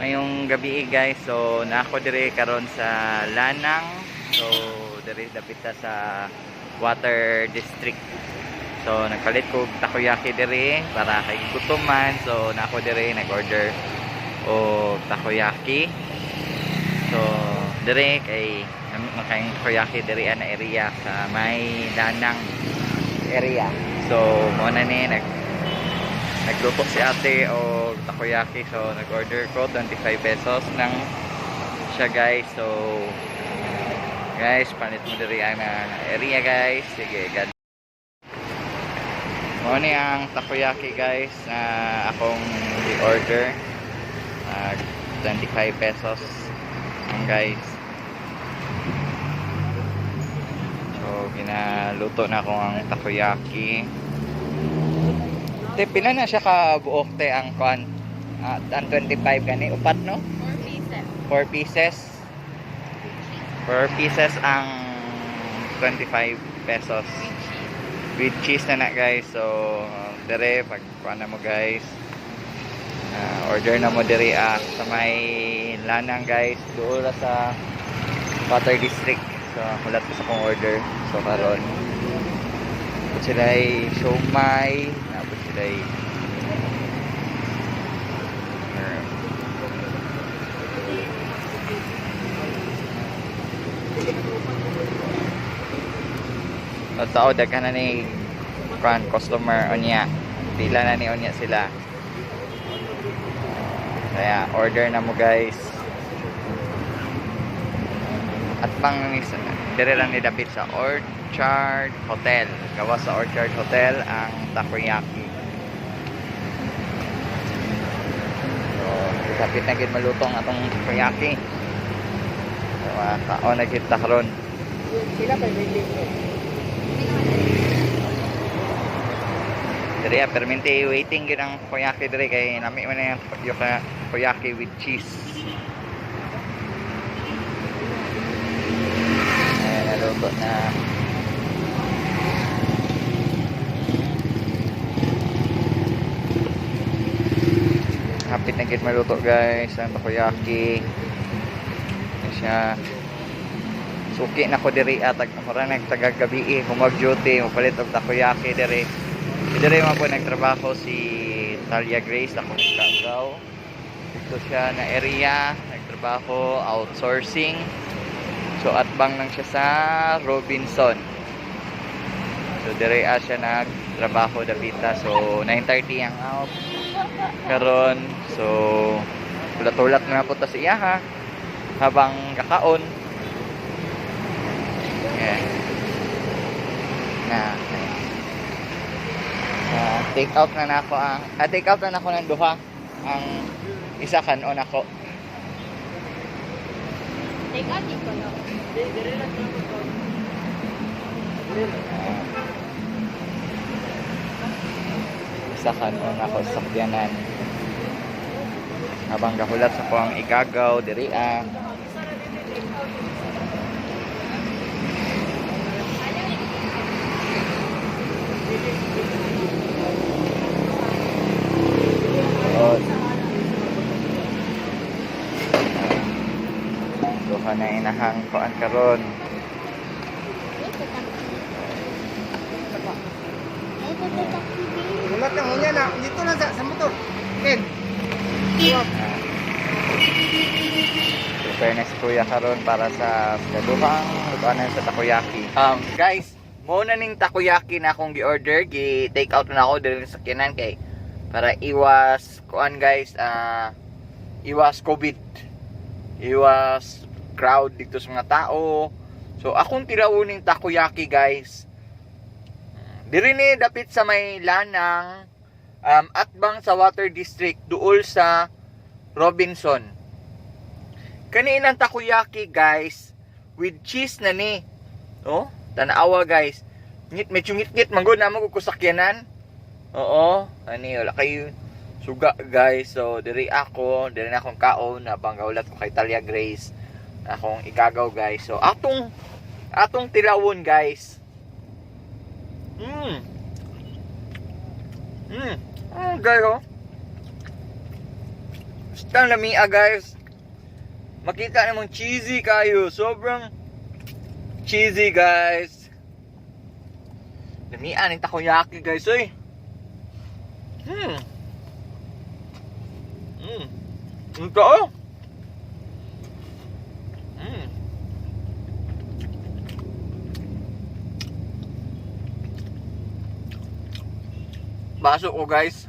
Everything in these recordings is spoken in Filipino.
Ngayong gabi guys, so nako dire karon sa Lanang. So dire dapit ta sa Water District. So nagpalit ko takoyaki dire para kay gutom man. So nako dire nag-order o takoyaki. So dire kay makayang takoyaki dire na area sa may Lanang area. So mo na ni nagluto si ate o takoyaki. So nag-order ko 25 pesos ng siya guys. So guys, panit mo diri ang area guys. Sige, God. Mo ni ang takoyaki guys na akong i-order. 25 pesos ang guys. So ginaluto na ko ang takoyaki. Te, pila na siya ka buok te ang kuan? Ang 25 gani upat no? 4 pieces. 4 pieces ang 25 pesos. With cheese na guys. So dire pag kuan na mo guys. Order na mo dire sa may Lanang guys. Doon sa Water District. So mulat ko sa kong order. So karon sila ay siomai, tapos sila ay tao daghan na ni customer onya, pila na ni onya sila, kaya order na mo guys. At pang dire lang nidapit sa Orchard Hotel. Gawa sa Orchard Hotel ang takoyaki. So, kapit na gid malutong atong takoyaki. So, kaon na gid ta karon. Sila pa hindi. Dire permente waiting gid ang takoyaki dire kay nami man yung takoyaki with cheese. Naluto na. Hapit na gid maluto guys ang takoyaki. Siya suki na ko diri atag mura nagtagag gabi humag duty mo palit og takoyaki diri. Diri man po nagtrabaho si Talia Grace ako nagkagaw. Dito siya na area nagtrabaho outsourcing. So atbang lang siya sa Robinson. So dire siya nagtrabaho dapita. So 9:30 ang out karon. So tulat-tulat na po ta sa iya ha habang kakaon. Yeah. Take out na nako ang take out na nako ng duha. Ang isa kanon ako. Take out dito no. Isa kanon ako sa sakyanan. Habang gahulat sa ko ang igagaw diri duha na inahang kuan karon. Wala kang unya na. Dito lang sa motor. Ken. Prepare na si kuya karon para sa duhang lutuanan sa takoyaki. Guys, mo na ning takoyaki na akong gi-order, gi-take out na ako diri sa sakyanan kay para iwas kuan guys, iwas COVID. Iwas crowd dito sa mga tao. So akong tirawon ning takoyaki guys. Diri ni dapit sa may Lanang, atbang sa Water District duol sa Robinson. Kani ang takoyaki guys with cheese na ni. Oh, tanawa guys. Medyo ngit-ngit manggod na mo kusakyanan. Oo, ani wala kayo suga guys. So diri na akong kaon habang gaulat ko kay Talia Grace. Akong igagaw guys. So atong tilawon guys. Guys oh. Tang lamia guys. Makita namang cheesy kayo. Sobrang cheesy guys. Lamia ng takoyaki guys oy. Ito oh. Baso ko guys.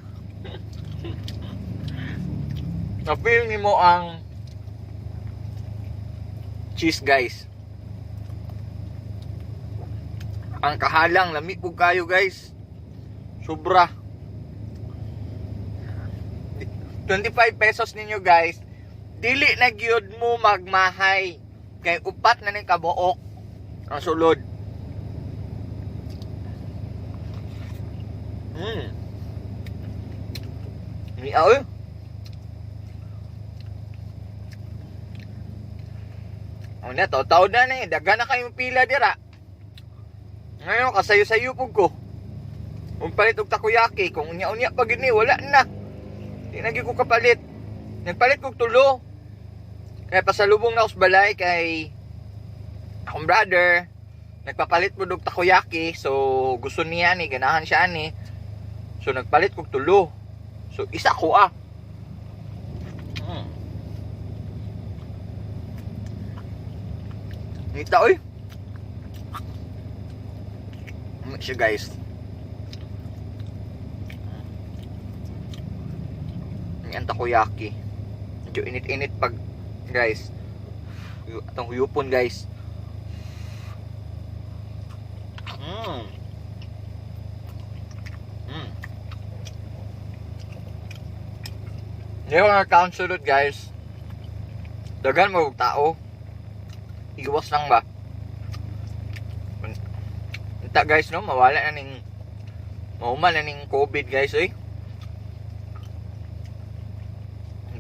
Na-feel mo ang cheese guys. Ang kahalang lami po kayo guys. Sobra. 25 pesos ninyo guys. Dili na gyud mo magmahay. Kay upat na ning kabuok ang sulod. Miaw. Una to, taon na ni, daga na kayong pila dira. Ngayon kasayo-sayo pug ko. Kung palit og takoyaki, kung unya-unya pa gid ni wala na. Di na gyud ko kapalit. Nagpalit kog tulo. Kaya pasalubong na ako sa balay kay akong brother. Nagpapalit po og takoyaki, so gusto niya ni, ganahan siya ni. So nagpalit kog tulo. So isa ko ah. Nita oy. Siya guys. Yan takoyaki. Medyo init-init pag guys. Atong huyupon guys. Yung mga councilor guys, dagan mo tao, iwas lang ba? Ita guys no, mawala na ning mauman na ning COVID guys eh.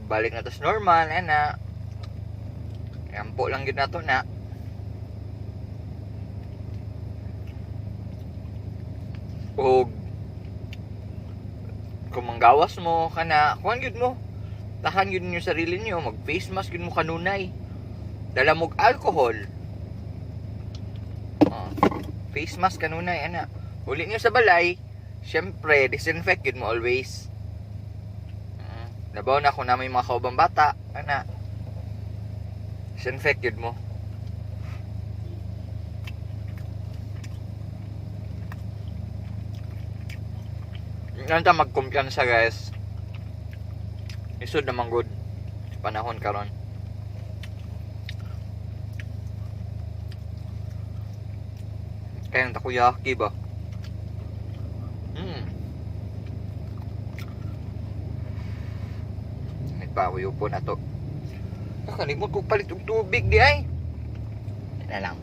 Balik na to sa normal, na. Kampo lang yun na to na. O kung manggawas mo kana, kuhan yun mo. Tahan yun yung sarili nyo, mag face mask yun mo kanunay. Dala mong alcohol. Face mask kanunay, ana. Uli nyo sa balay, syempre, disinfect yun mo always. Nabaw na kung na may mga kaubang bata, ana. Disinfect yun mo. Yan ta magkumpiyansa guys. Isod naman good panahon karon. Kaya ang takoyaki ba? Nagpawiyo po na to. Nakalimot ko palit og tubig di ay. Yan na lang.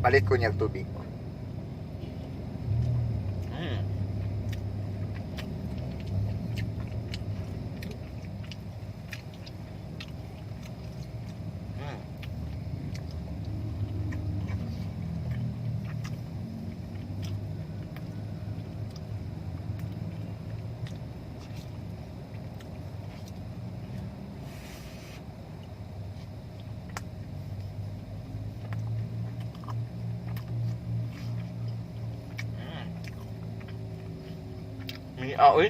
Palit ko niya tubig. Oy.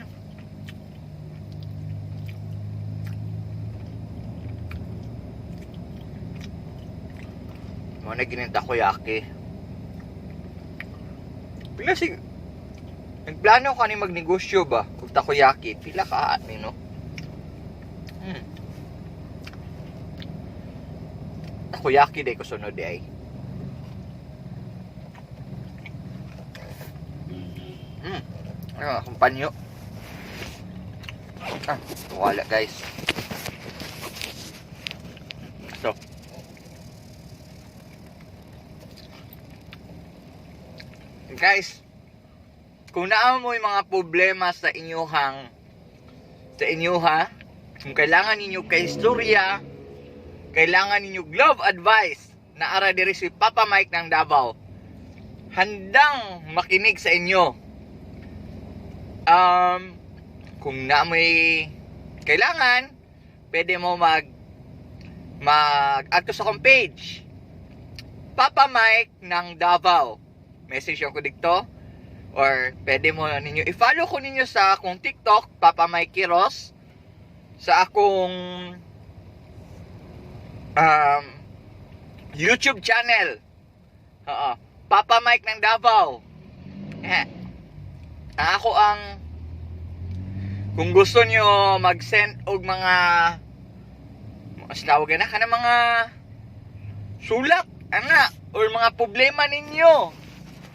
Mo na ginin takoyaki. Pila sig nagplano ka ni magnegosyo ba kung takoyaki? Pila ka ni no? Takoyaki day ko sunod ay. Kumpanyo. Wala guys. So. Guys, kung naa mo yung mga problema sa inyuhang kung kailangan ninyo kay istorya, kailangan ninyo glove advice na ara diri si Papa Mike ng Davao. Handang makinig sa inyo. Kung na may kailangan, pwede mo mag-add ko sa akong page. Papa Mike ng Davao. Message ko dito. Or pwede mo ninyo i-follow ko ninyo sa akong TikTok, Papa Mike Quiros. Sa akong YouTube channel. Oo. Papa Mike ng Davao. Ako ang kung gusto nyo mag-send og mga mas tawagan na ka ng mga sulat, ana, or mga problema ninyo.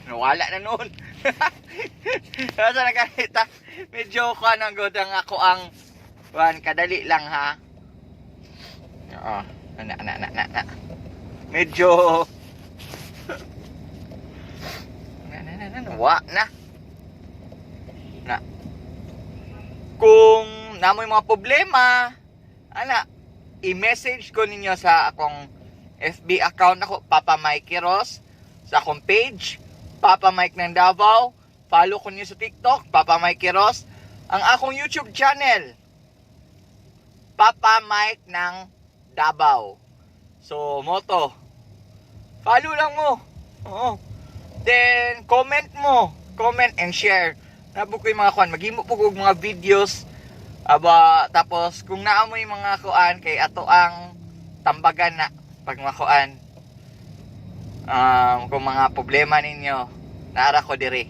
Wala na noon. Sa nagkakita, medyo ko anong godang ako ang kadali lang ha. Oo. Na. Medyo na. Kung namoy mga problema, i-message ko ninyo sa akong FB account ako, Papa Mike Quiros, sa akong page, Papa Mike ng Davao. Follow ko niyo sa TikTok, Papa Mike Quiros. Ang akong YouTube channel, Papa Mike ng Davao. So, moto. Follow lang mo. Oo. Then, comment and share. Nabo ko yung mga kuan, maghimo po ko mga videos. Tapos, kung naamoy mga kuan, kay ato ang tambagan na pag mga kuan. Kung mga problema ninyo, naara ko diri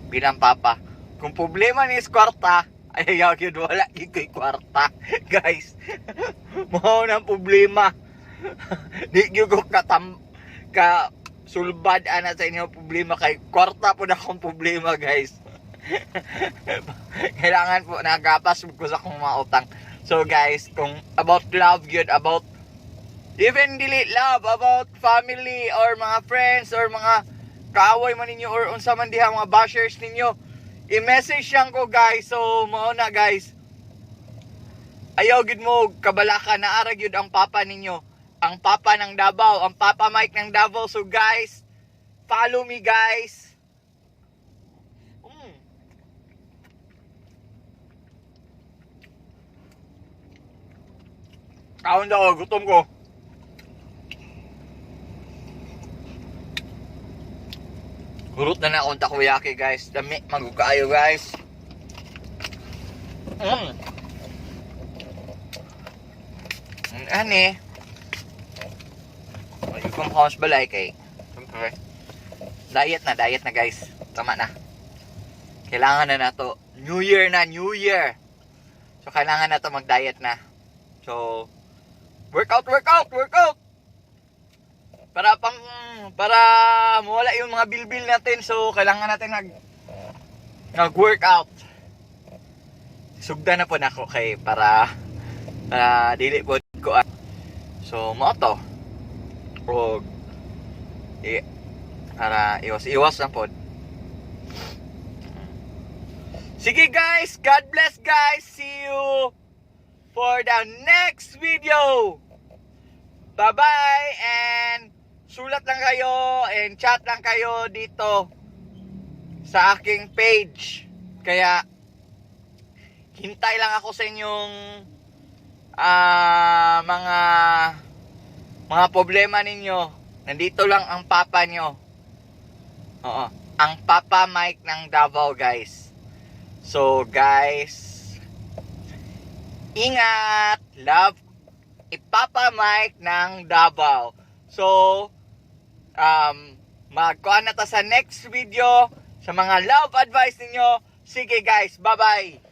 bilang papa. Kung problema ni kwarta, ayaw yun, wala yun ko'y kwarta. Guys, mao ng problema. Di yun ko sulbad ana sa inyo problema, kay kwarta po na akong problema, guys. Kailangan po nagapas ko sa akong mga utang. So guys, kung about love yun, about even dili love, about family or mga friends or mga kaaway man ninyo or unsa man diha mga bashers ninyo, i-message lang ko, guys. So mao na, guys, ayaw gid mo kabalaka na ara gyud ang papa ninyo, ang papa ng Davao, ang Papa Mike ng Davao. So guys, follow me, guys. Kaon daw, gutom ko. Gurot na akong takoyaki, guys. Dami, magukaayo, guys. Ani. Ay, kung kaos balay kay. Siyempre. Diet na, guys. Tama na. Kailangan na to. New Year na, New Year. So, kailangan na to mag-diet na. So, workout. Para mawala yung mga bilbil natin. So, kailangan natin nag-workout. Sugda na po na ako kay para dili po ko. So, moto. Para iwas lang po. Sige, guys. God bless, guys. See you for the next video. Bye-bye, and sulat lang kayo and chat lang kayo dito sa aking page. Kaya hintay lang ako sa inyong mga problema ninyo. Nandito lang ang papa nyo. Oo, ang Papa Mike ng Davao, guys. So guys, ingat, love, Papa Mike ng Davao. So, magkuhan na ta sa next video sa mga love advice ninyo. Sige, guys, bye-bye.